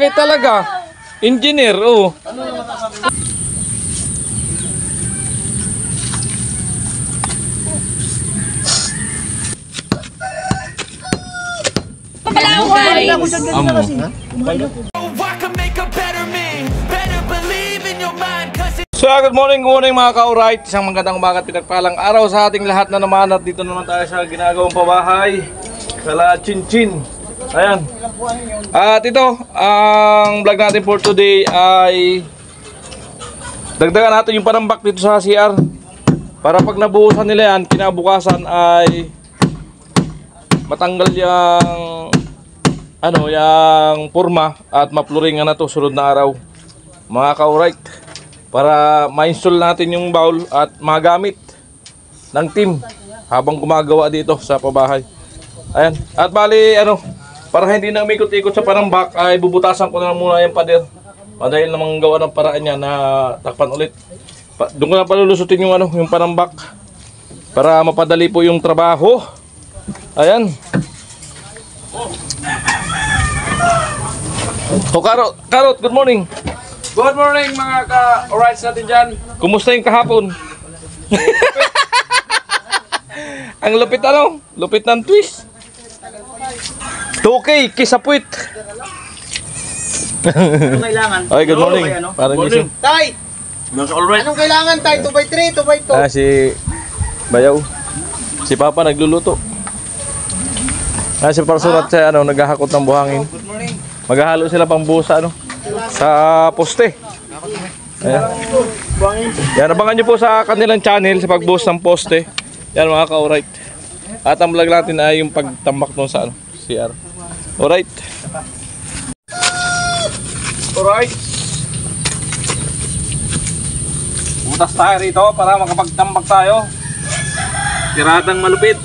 bagay talaga. Engineer, oh. So good morning mga ka-alright. Isang magandang umaga at pinagpalang araw sa ating lahat na naman. At dito naman tayo sa ginagawang pabahay sa Chinchin. Ayan. At ito, ang vlog natin for today ay dagdagan natin yung panambak dito sa CR. Para pag nabuhusan nila yan, kinabukasan ay matanggal yung yung purma at mapluringan na to sunod na araw. Mga ka-alright. Para ma-install natin yung bowl at magamit ng team habang gumagawa dito sa pabahay. Ayan. At bali, para hindi na umikot-ikot sa panambak, ay bubutasan ko na muna yung pader. Dahil namang gawa ng paraan niya na takpan ulit. Doon ko na palulusutin yung, yung panambak para mapadali po yung trabaho. Ayan. So, Karot, good morning. Good morning mga ka-alrights natin dyan. Kumusta yung kahapon? Ang lupit lupit ng twist. 2K, kisapwit. Anong kailangan? Okay, good morning. Parang morning. Tay! Anong kailangan tay? 2x3, 2x2? Si Bayaw. Si Papa nagluluto. Si Parsurat siya, naghahakot ng buhangin. Good morning. Maghahalo sila pang buhos sa poste. Ayan. Yan, abangan nyo po sa kanilang channel sa pagbuhos ng poste. Yan mga ka-alright. At ang vlog natin ay yung pagtambak doon sa CR. Alright. Alright. Butas tayo rito para makapagtambak tayo. Tiradang malupit.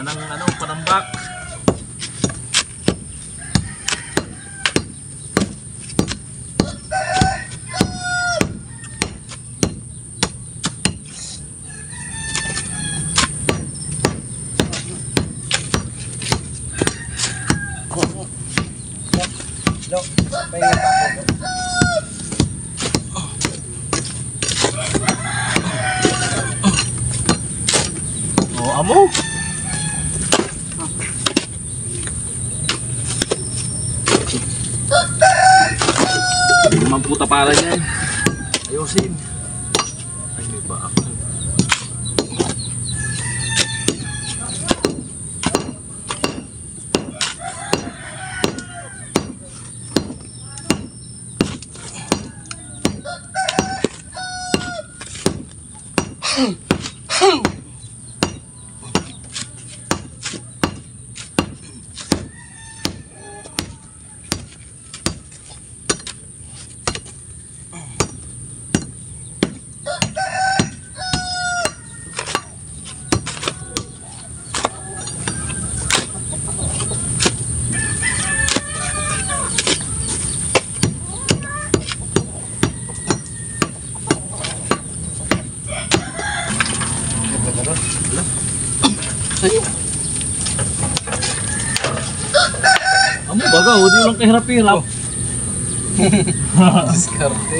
Ng panambak. Amo. Mamputa para niyan. Ayusin. Ay, may baak. Amo baga, hindi lang kahirap-hirap. Diskarte.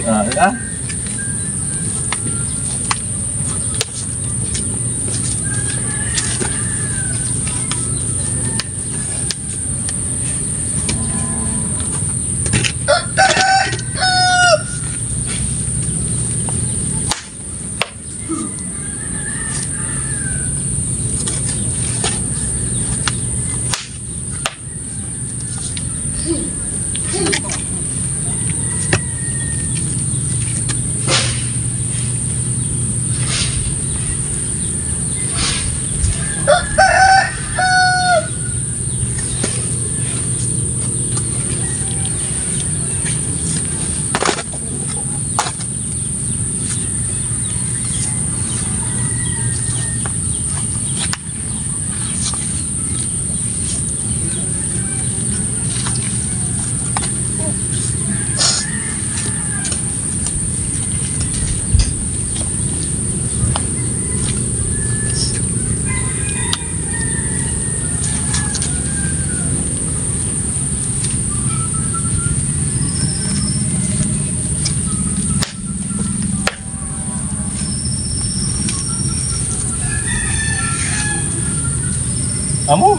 Amo.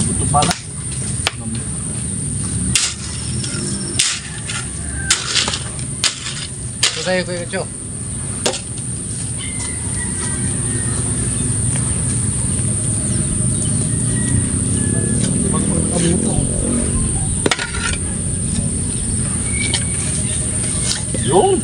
Buto pala. Ito sa'yo, Kuya Cho. Yun.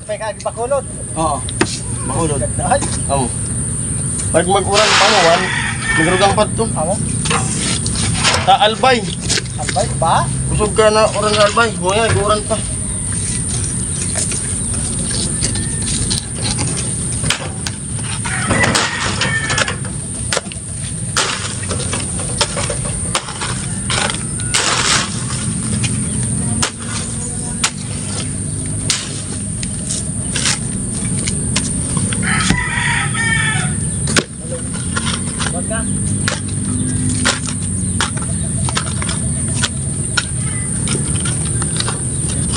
May kagibakulod. Oo. Makulod. Amo. Pag mag-urang pamuwan, magrugang pa ito. Amo? Ta albay. Albay ba? Busog ka na orang albay. Nguya, iguran pa. Wag na.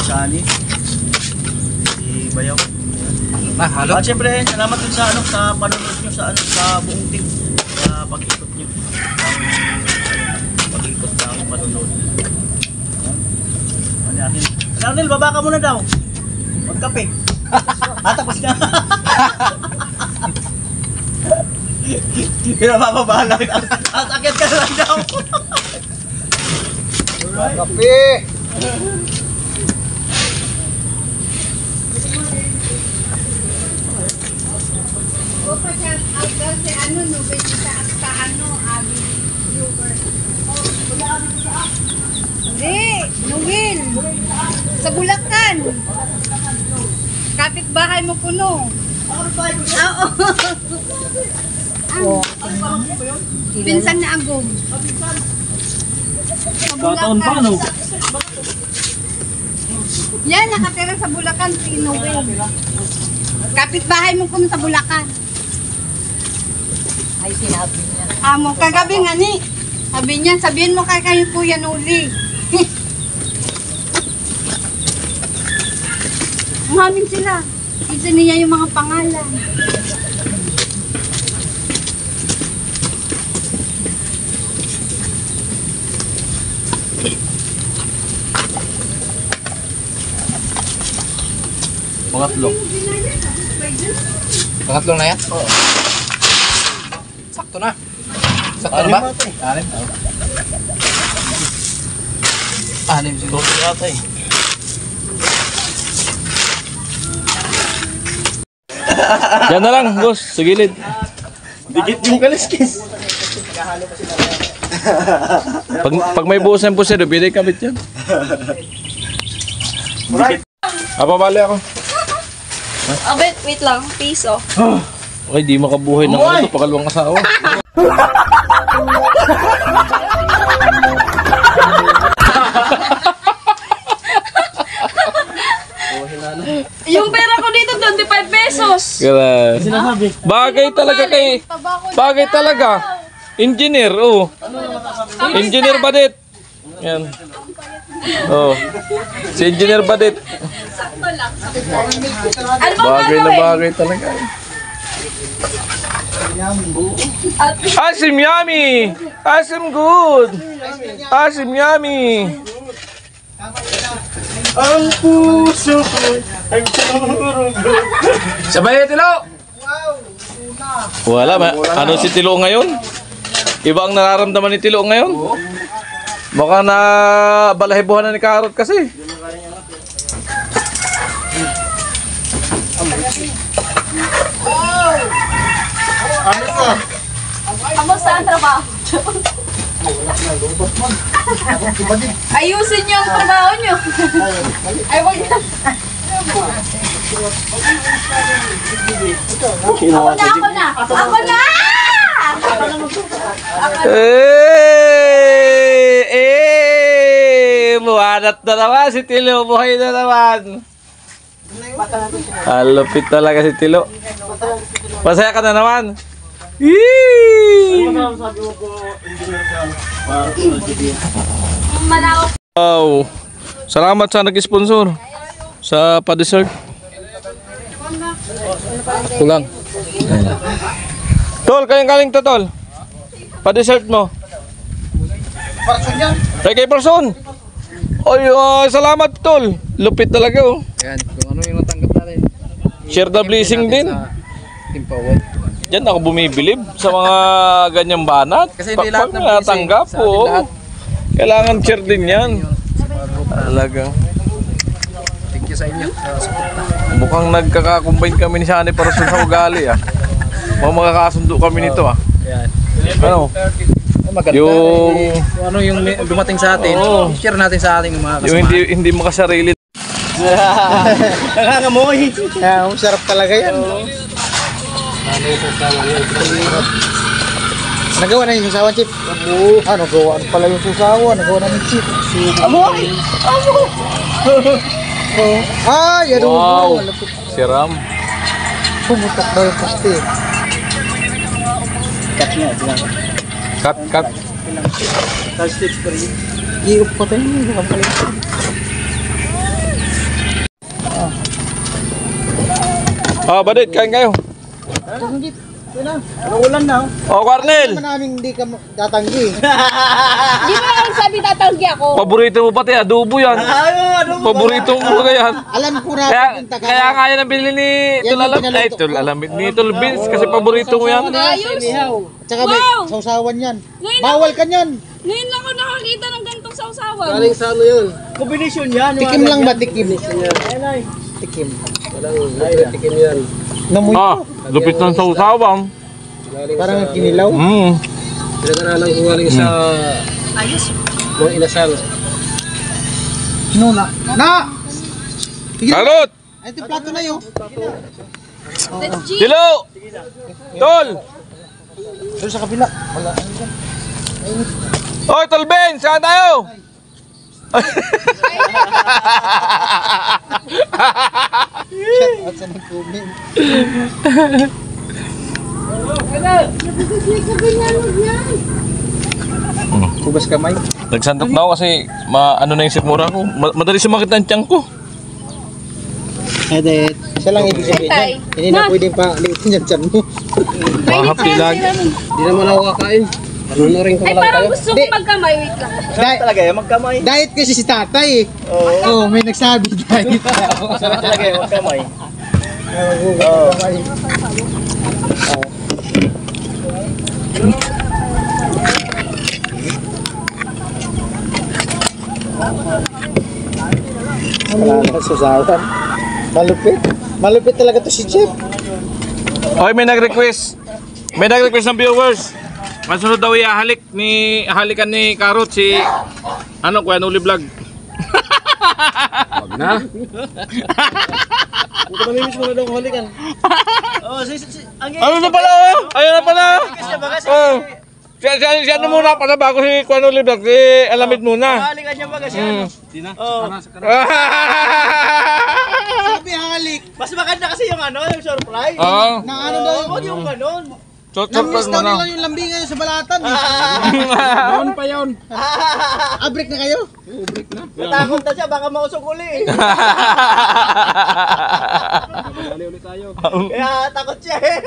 Sani. Si Bayaw. Halo. At syempre, salamat din sa sa panonood nyo sa buong team. Sa pag-ikot nyo. Pag-ikot ng panonood. Ano natin? Arnel, baba ka muna daw. Magkape. Tapos na. Pinabababa lang. At akit ka lang daw. Kape. O pa siya, kasi ano, no, sa ano, abi, viewer. Hindi, Nungil. Sa Bulacan. Kapit-bahay mo kuno. Oo. Pinsan na agong. Sa Bulacan. Yan, nakatira sa Bulacan, si Nungil. Kapit-bahay mo kuno sa Bulacan. Ay, sinabi niya. Amo, kagabi nga ni. Sabi niya, sabihin mo kay kayo Kuya Nuli. Umamin sila. Isa niya yung mga pangalan. Pangatlo. Pangatlo na yan? Oo. Sakto na. Sakto na ba? Anim. Anim siguro. Dosi ata eh. Yan na lang, boss, sa gilid. Dikit yung kaliskis. Pag may buhos ng pusero, pwede kabit yan. Dikit. Bali ako. Oh, wait lang. Piso. Ay, di makabuhay ng ano to, pakalawang asawa. Yung pera ko dito, 25 pesos. Kaya, bagay talaga kay, bagay talaga. Engineer, oh. Engineer Badit. Yan. Oh. Si Engineer Badit. Ano bang Bagay na gagawin? bagay talaga. Asim yummy! Asim good! Asim yummy! Ang puso ko ay tumurugo. Sabay, Tilo! Wala ba? Ano si Tilo ngayon? Iba ang nararamdaman ni Tilo ngayon? Baka na balahibuhan na ni Karot kasi. Kamusta ang trabaho? Ayusin niyo ang trabaho niyo. Ay, wag na. Ako na! Ako na! Buhanat na naman si Tilo. Buhay na naman. Lupit talaga si Tilo. Masaya ka na naman. Yee! Malawak. Wow. Salamat sa nag-sponsor sa pa-dessert. Kulang. Tol, kaling to, Tol. Pa-dessert mo. Kay person. Oy, salamat, Tol. Lupit talaga, oh. Yan, kung ano yung natanggap natin. Share the blessing din. Team Power. Diyan ako bumibilib sa mga ganyang banat. Kasi hindi lahat ng natanggap blessing, sa atin po. lahat. Kailangan share din yan. Talaga. Thank you sa inyo. Suporta. Mukhang nagkaka-combine kami ni Shani para sa ugali, ah. Mukhang makakasundo kami nito, ah. Yan. Ano? Maganda. Yung- Kung ano yung dumating sa atin, Oo. share natin sa ating mga Yung kasama. hindi makasarili. Nangangamoy. Ang sarap talaga yan. Nagawa na yung susawan, Chip? Oo. Nagawa pala yung susawan. Nagawa na yung Chip. Amoy! Ay, adubo. Wow. Si Ram. Pumutok daw yung paste. Cut. Iup pa tayo. Baka pala. Badit, kain kayo. Anong ulan na? Oh, Cornel. Namin hindi ka tatanggi. Di ba lang sabi tatanggi ako? Paborito mo pati, adobo yan. Paborito mo yan. Alam ko na Kaya kaya na bilhin ni Tulalamit ni Tulbins kasi paborito mo yan. Ayos. Tsaka may Wow! sausawan yan. Ngayon Bawal ka yan. Ngayon ako nakakita ng gantong sausawan. Galing sa ano yun? Kombinasyon yan. Tikim lang ba? Tikim. Tikim. Tikim yan. Namoy Ah, lupit ng sausawang. parang kinilaw. Pinag-aralan ko galing sa mga inasal. Nuna. Na! Karot! Ito yung plato na yun. That's cheap. Dilo! Tol! Doon sa kabila. Wala. Oy, Tolben! Saan tayo? Shout out sa nag-comment. Hugas kamay. Nagsantok na ako kasi ano na yung sikmura ko. Madali sumakit ang tiyan ko. Edit. Isa lang ibig sabihin Tay. yan. Hindi na pwedeng pa-liitin yung tiyan mo. Mahapi lagi. Hindi naman ako kakain. Panunurin ko Ay, lang parang kayo. gusto ko magkamay. Wait lang. Diet, Talaga yan, magkamay. diet kasi si tatay eh. Oo. May nagsabi diet. Sarap talaga yan, magkamay. Oo. Wala na susawan. Malupit. Malupit talaga to si Jeff. Oy, may nag-request. May nag-request ng viewers. Masunod daw halikan ni Karot si Kuya Nuli Vlog. Na? Kung mamimiss mo na daw halikan. Oh, ang Ano na pala? Ayun na pala. Oh. Siya na muna para bago si Kuan Oliver, si Alamid muna. halikan niya ba kasi ano? Oh. Sabi halik. Mas maganda kasi yung ano, yung surprise. Oo. Na ano daw, huwag yung ganun. Surprise mo na. yung lambingan sa balatan. Noon pa yun. Break na kayo? Break na. Natakot na siya, baka mausok uli. Bali ulit tayo. Kaya takot siya eh.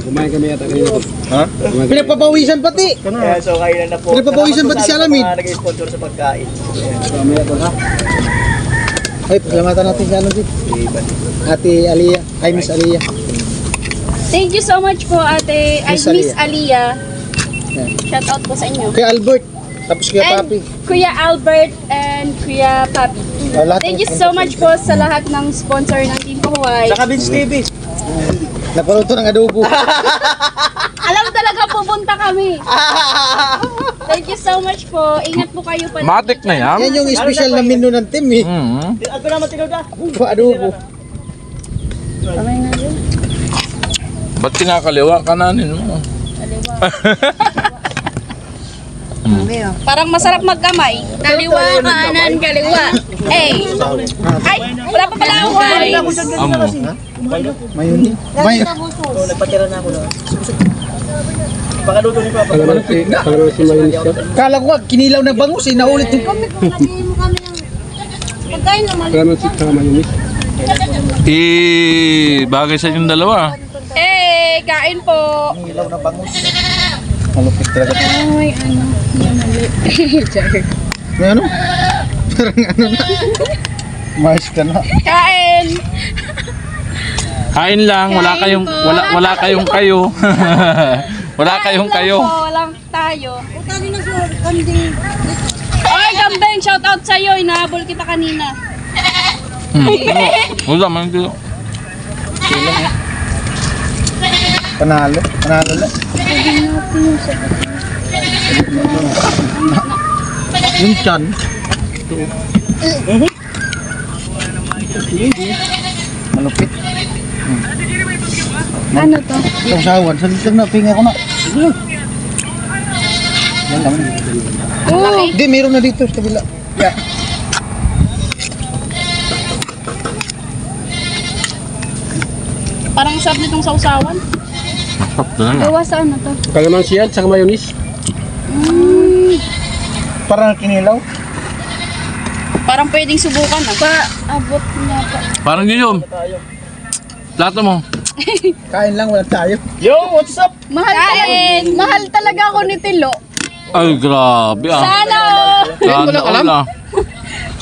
Kumain kami yata kanina. Ha? Pinagpapawisan pati. Kaya so kailan na po. Pinagpapawisan pati si Alamid. Nag-sponsor sa pagkain. Mamaya to ha. Ay, pasalamatan natin si Alamid. Ate Aliyah. Ay, Miss Aliyah. Thank you so much po, ate. Ay, Miss Miss Aliyah. Shout out po sa inyo. Kuya Albert. Tapos Kuya And Papi. Kuya Albert and Kuya Papi. Lahat Thank you ng so much po sa lahat ng sponsor ng Team Kahuay. Saka Vince TV. Napanood to ng adobo. Alam talaga pupunta kami. Thank you so much po. Ingat po kayo pa. Matik na yan. Yan yung special na menu ng team eh. Mm. Ako naman tinaw na. Adobo. Kamay na yun. Ba't kinakaliwa kananin mo? Parang masarap magkamay. Kaliwa, kanan, kaliwa. Ay, wala pa pala ako guys. Amo. Mayroon. Nagpatira na ako na. Baka luto ni Papa. Pangalaman si Mayunis yan. Kala ko kinilaw na bangus eh. Naulit yung Sabihin mo kami ng pagkain naman. Pangalaman si Mayunis. Bagay sa inyong dalawa. Eh, kain po. kinilaw na bangus. Malupit talaga. Ay, ano. May ano? Parang ano na. Mais ka na. Kain. Kain lang, wala kayong kayo. Wala kayong kayo. Walang tayo. Utali na sa kanding. Ay, Gambeng, shout out sa'yo. Inahabol kita kanina. Wala man dito. Panalo. Panalo lang. Yung chan. Malupit. Ano to? Itong sawan. Salitan na. Pinga ko na. Yan lang. Hindi, meron na dito sa kabila. Yeah. Parang sarap nitong sausawan. Sarap na. Gawa sa ano to? Pangalaman si yan, saka Mayunis. Parang kinilaw. Parang pwedeng subukan ah. Paabot niya pa. Parang yun. Plato mo. Kain lang, wala tayo. Yo, what's up? Mahal talaga ako ni Tilo. Ay, grabe ah. Sana Sana all ah.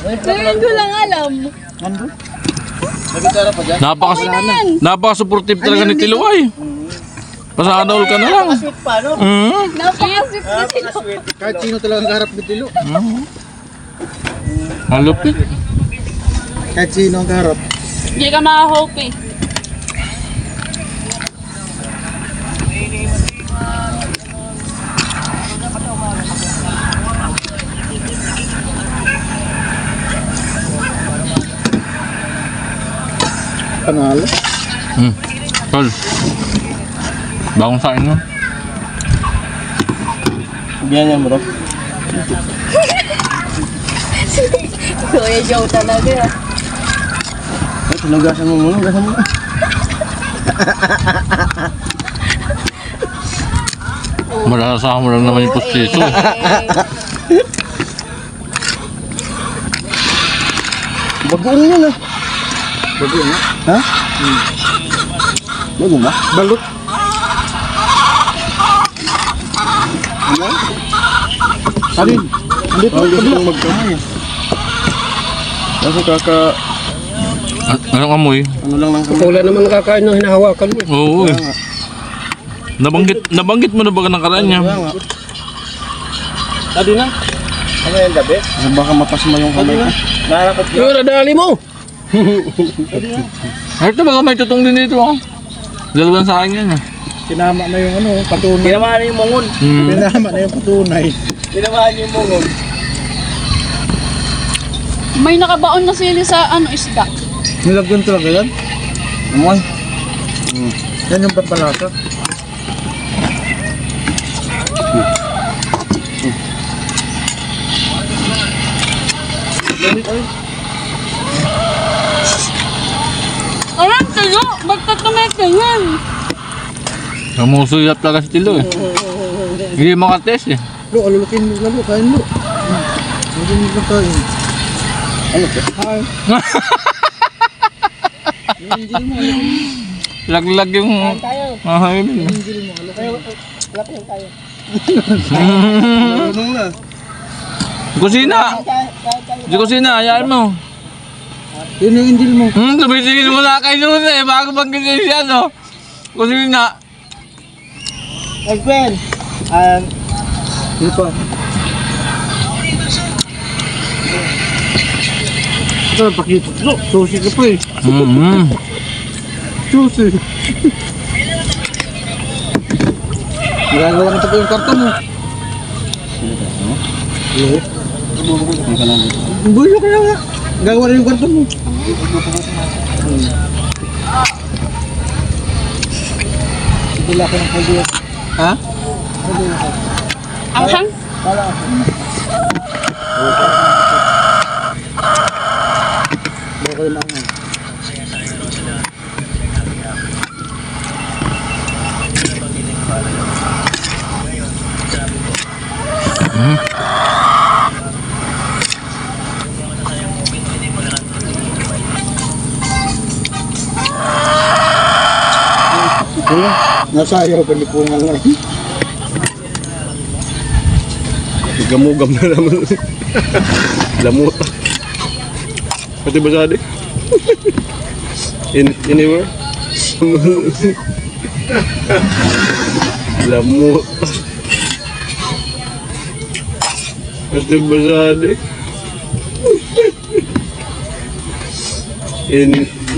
Ngayon ko lang alam. Nandun? Nagkatara pa dyan? Napaka-supportive talaga ni Tilo ay. Pasana all ka na lang. Sweet pa, no? Napakasip ni Tilo. Kahit sino talagang kaharap ni Tilo. Malupit. Kahit sino ang kaharap. Hindi ka makahope eh. Panalo. Tol. Bagong sa akin mo. Diyan yan, bro. Kuya Joe talaga. Ay, tinugasan mo muna. Gasan mo. Malasahan mo lang naman yung pustiso. Bagoong yun ah. Bagoong na? Ha? Bagoong ba? Balot. Ano? Alin? Hindi pa lang magkamay. Kasi Anong amoy? ano lang lang Wala naman nakakain ng hinahawakan mo. Oo. Nabanggit mo na ba ng karaan niya? Adi na. Ano yung gabi? Baka mapasma yung kamay ko. Narakot ko. Yung radali mo! Ay, ito baka may tutong din dito oh. Dalawang sa akin yan ah. Tinama na yung ano, patunay. Tinamaan na yung mungon. Tinama na yung patunay. Tinamaan yung mungon. May nakabaon na sili sa isda. Nilagyan talaga yan? Amoy. Yan yung papalasa. Alam, tayo! Ba't tatumete yan? Namusuyap talaga si Tilo eh. Hindi makates eh. Lo, alulukin mo lalo, kain mo. Hindi mo kain. Ano ka? Hi. Hindi mo, Lag-lag yung... Mahamin. hindi mo. Lapin tayo. Marunong na. Kusina! Di kusina, hayaan mo. Yun yung indil mo. Tumitingin mo na kayo nun eh, bago mag-gising siya, no? Kusina. Egwen! Hindi pa. Ito, pakita. No, sushi ka pa eh. Sushi. Nagagawa na pa yung karton mo. Bulo ka lang nga. Nagagawa na yung karton mo. Bila ko ng pwede. Ha? Ang hang? Okay lang. Nasayaw ka ni Pungal na. Gamugam na naman. Lamot. Pati ba sadi? Anywhere? Lamot. Pati ba sadi?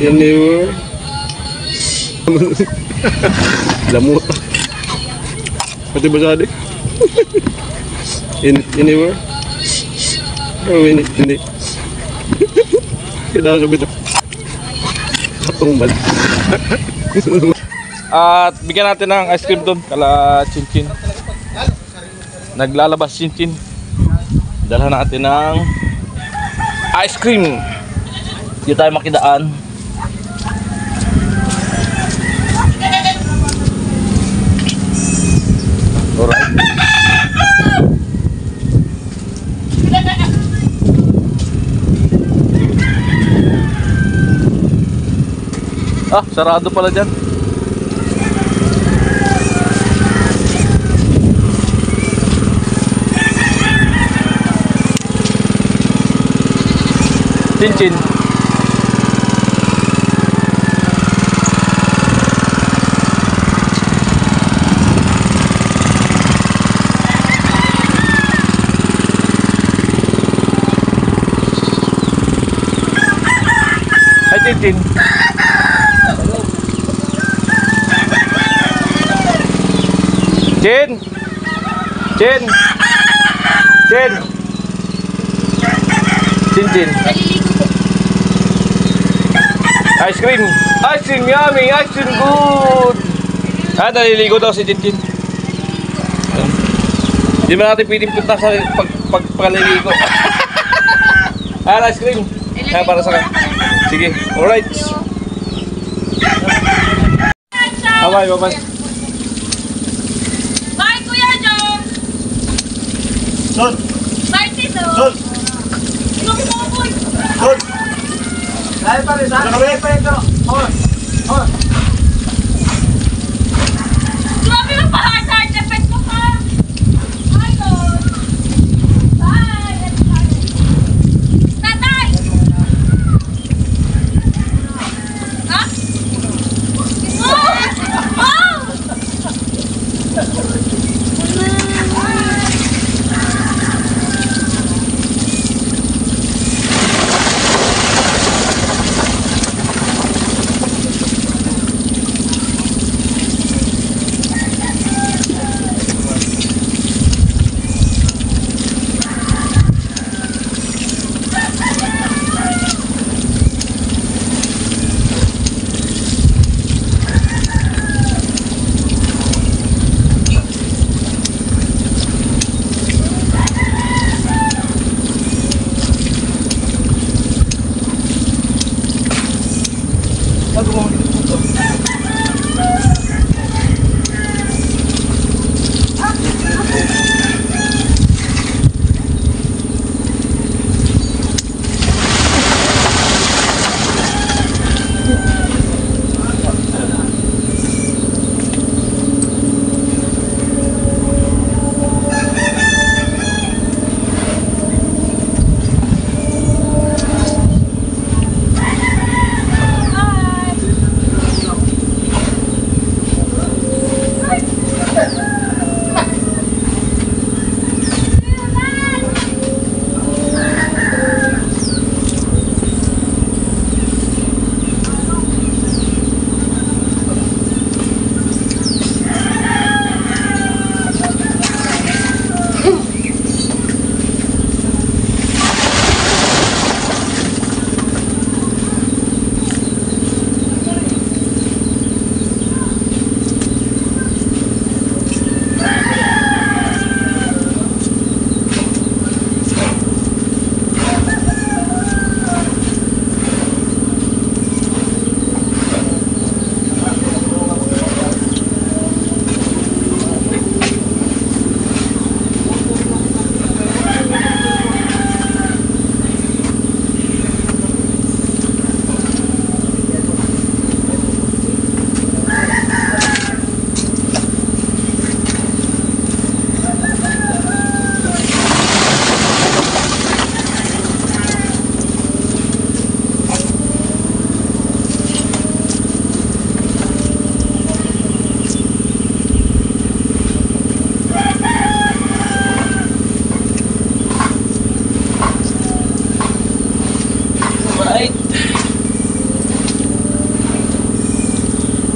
Anywhere? Lamot. Pati ba sadi? Anywhere? Oh, hindi. Kailangan sabi ito. Katong bal. At bigyan natin ng ice cream doon. Kala Chinchin. Naglalabas Chinchin. Dalhan natin ng ice cream. Hindi tayo makidaan. Alright. Ah, sarado pala dyan. Chinchin. Hi, Chinchin. Chin! Chin! Chin! Chin! Ice cream! Ice cream! Yummy! Ice cream! Good! Ah, naliligo daw si Chin. Hindi mo natin pwedeng punta sa pagpaliligo. Ah, ice cream! Ah, para sa kanya. Sige, alright. Bye-bye, bye-bye. Bye, Kuya Jom! Son! Bye, Tito! Son! Inom mo ko, boy! Son! Dahil pa rin, saan? Kami pa ito! On! On! Grabe mo pa, heart effect mo pa! Hi, Lord! Bye! Tatay! Ha? Oh! Oh!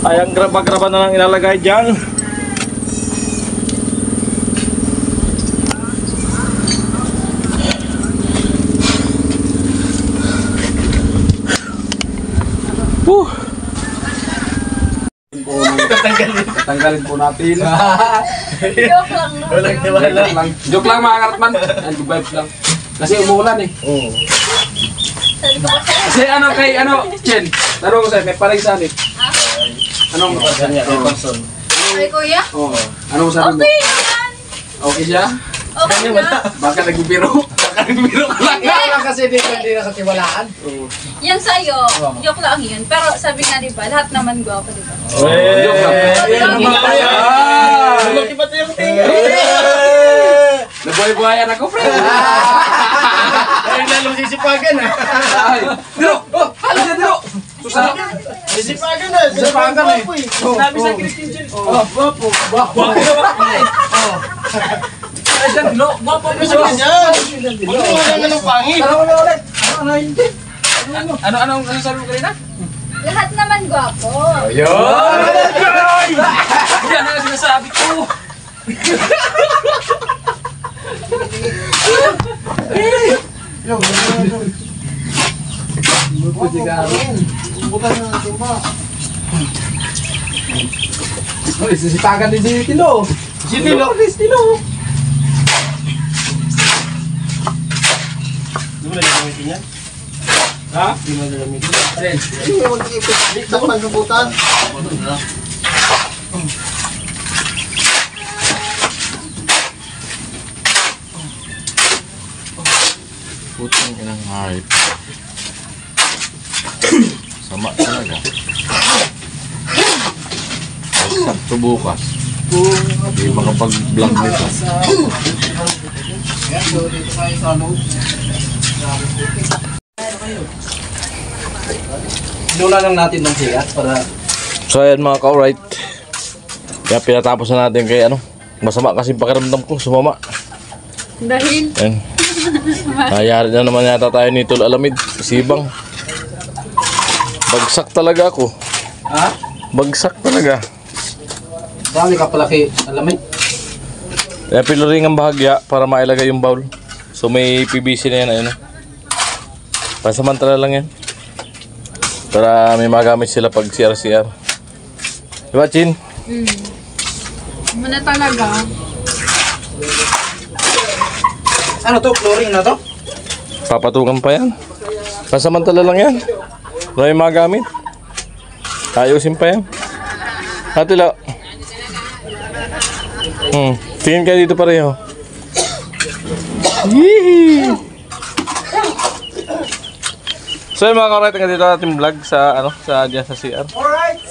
Ay, ang graba-graba na lang ilalagay dyan. Tatanggalin po natin. Joke lang. Walang tiwala. Joke lang mga karatman. Good vibes lang. Kasi umuulan eh. Sabi ko kasi, Kasi ano kay Chen, tanong ko sa'yo, may paligsan eh. Anong ay kuya, Oo. Anong sabi mo? okay naman. Okay siya? Okay na. Baka nagbibiro. Baka nagbibiro ka lang. Kaya kasi dito hindi na sa tiwalaan. Yan sa'yo, joke lang yun. Pero sabi nga diba, lahat naman gwapo diba? Joke lang. Lumaki yung tingin. Nabuhay-buhayan ako, friend. Ay, lalong sisipagan ah. Ay, Diro! Oh, halos na Diro! Susana! Sisipagan na. Sisipagan eh. Sabi sa Christine Chen. Oh, guwapo. Guwapo eh. Ay, dyan, Dilo. Guwapo mo siya. Wala nga ng pangit. Tara mo ulit. Ano sabi mo kanina? Lahat naman gwapo. Ayun! Yan ang sinasabi ko. Sisipagan din si Tilo. Si Tilo. Tilo. Di mo na gagamitin yan? Ha? Di mo na gagamitin. Hindi mo mag-ipit. Takpan ng butan. Putang inang hype. Sama talaga. Sakto bukas. Hindi makapag-vlog nito. Inuna lang natin ng sigat para... So ayan mga ka-alright. Kaya pinatapos na natin kay masama kasi pakiramdam ko, sumama. Dahil? Ayan. Nangyari na naman yata tayo ni Tol Alamid. Sibang. Bagsak talaga ako. Ha? Bagsak talaga. Dami ka pala kay Alamid. Kaya piluring ang bahagya para mailagay yung bowl. So may PVC na yan, ayun. Pansamantala lang yan. Para may magamit sila pag CR-CR. Diba, Chin? Muna talaga. Ano to? Flooring na to? Papatukan pa yan. Pansamantala lang yan. Para may magamit. Ayusin pa yan. Ate Lo. Tingin ka dito pareho. Yee! So yun mga ka-right, hanggang dito ating vlog sa dyan sa CR. Alright.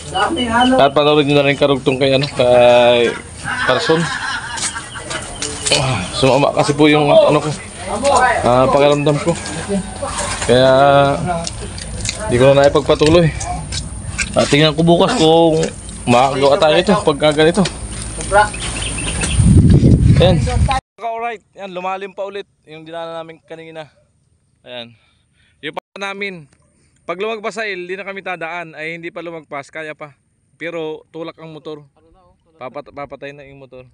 Dami At panoorin nyo na rin karugtong kay kay Carson. Sumama kasi po yung ko, pakiramdam ko. Kaya hindi ko na naipagpatuloy. Tingnan ko bukas kung makakagawa tayo ito pagka ganito. Ayan. Alright, yan, lumalim pa ulit yung dinala namin kanina. Ayan. Yung pa namin, pag lumagpas sa hindi na kami tadaan, ay hindi pa lumagpas, kaya pa. Pero tulak ang motor. Papatay na yung motor.